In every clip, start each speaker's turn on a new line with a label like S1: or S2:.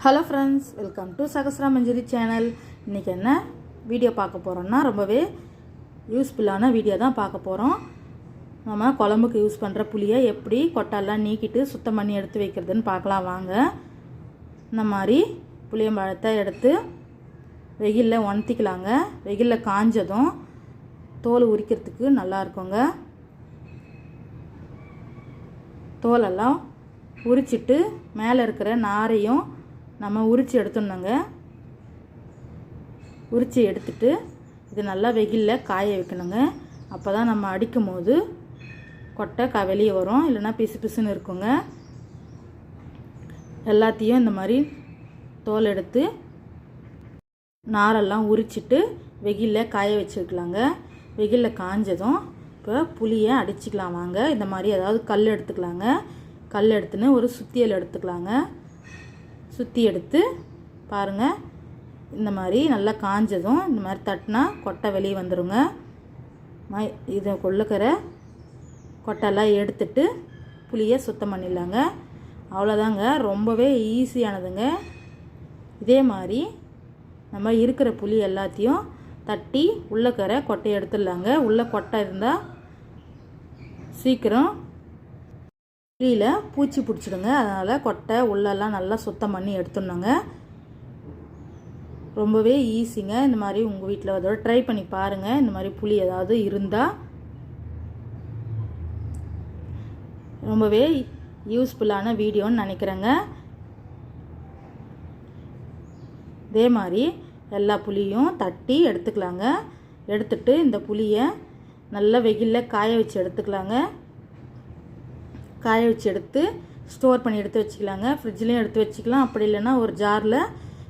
S1: Hello friends, welcome to Sahasra Manjari channel. இன்றைக்கி என்ன video பார்க்க போகிறோன்னா ரொம்பவே யூஸ்ஃபுல்லான வீடியோ தான் பார்க்க போகிறோம். நம்ம குழம்புக்கு யூஸ் பண்ணுற புளியை எப்படி கொட்டெல்லாம் நீக்கிட்டு சுத்தம் பண்ணி எடுத்து வைக்கிறதுன்னு பார்க்கலாம் வாங்க. இந்த மாதிரி புளியம்பழத்தை எடுத்து வெயிலில் உணர்த்திக்கலாங்க. வெயிலில் காஞ்சதும் தோல் உரிக்கிறதுக்கு நல்லா இருக்குங்க. தோலெல்லாம் உரிச்சிட்டு மேலே இருக்கிற நாரையும் நம்ம உரித்து எடுத்துடணுங்க. உரித்து எடுத்துட்டு இது நல்லா வெயிலில் காய வைக்கணுங்க. அப்போ தான் நம்ம அடிக்கும் போது கொட்டை வெளியே வரும், இல்லைன்னா பிசு பிசுன்னு இருக்குங்க. எல்லாத்தையும் இந்த மாதிரி தோல் எடுத்து நாரெல்லாம் உரிச்சிட்டு வெயிலில் காய வச்சுக்கலாங்க. வெயிலில் காஞ்சதும் இப்போ புளியை அடிச்சுக்கலாம் வாங்க. இந்த மாதிரி ஏதாவது கல் எடுத்துக்கலாங்க. கல் எடுத்துன்னு ஒரு சுத்தியல் எடுத்துக்கலாங்க. சுற்றி எடுத்து பாருங்கள், இந்த மாதிரி நல்லா காஞ்சதும் இந்த மாதிரி தட்டினா கொட்டை வெளியே வந்துடுங்க. இதை கொள்ளுக்கிற கொட்டெல்லாம் எடுத்துட்டு புளியை சுத்தம் பண்ணிடலாங்க. அவ்வளோதாங்க, ரொம்பவே ஈஸியானதுங்க. இதே மாதிரி நம்ம இருக்கிற புளி எல்லாத்தையும் தட்டி உள்ளக்கிற கொட்டையை எடுத்துடலாங்க. உள்ளே கொட்டை இருந்தால் சீக்கிரம் புளியில் பூச்சி பிடிச்சிடுங்க. அதனால் கொட்டை உள்ளெல்லாம் நல்லா சுத்தம் பண்ணி எடுத்துடணுங்க. ரொம்பவே ஈஸிங்க. இந்த மாதிரி உங்கள் வீட்டில் அதோட ட்ரை பண்ணி பாருங்கள். இந்த மாதிரி புளி ஏதாவது இருந்தால் ரொம்பவே யூஸ்ஃபுல்லான வீடியோன்னு நினைக்கிறேங்க. இதே மாதிரி எல்லா புளியும் தட்டி எடுத்துக்கலாங்க. எடுத்துட்டு இந்த புளியை நல்லா வெயிலில் காய வச்சு எடுத்துக்கலாங்க. காய வச்சு எடுத்து ஸ்டோர் பண்ணி எடுத்து வச்சுக்கலாங்க. ஃப்ரிட்ஜ்லேயும் எடுத்து வச்சுக்கலாம். அப்படி இல்லைன்னா ஒரு ஜாரில்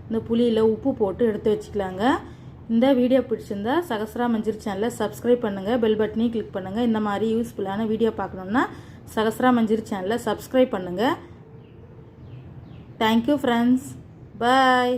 S1: இந்த புளியில் உப்பு போட்டு எடுத்து வச்சுக்கலாங்க. இந்த வீடியோ பிடிச்சிருந்தா சகஸ்ரா மஞ்சரி சேனலை சப்ஸ்கிரைப் பண்ணுங்கள். பெல் பட்டனையும் கிளிக் பண்ணுங்கள். இந்த மாதிரி யூஸ்ஃபுல்லான வீடியோ பார்க்கணுன்னா சகஸ்ரா மஞ்சரி சேனலை சப்ஸ்கிரைப் பண்ணுங்கள். தேங்க்யூ ஃப்ரெண்ட்ஸ், பாய்.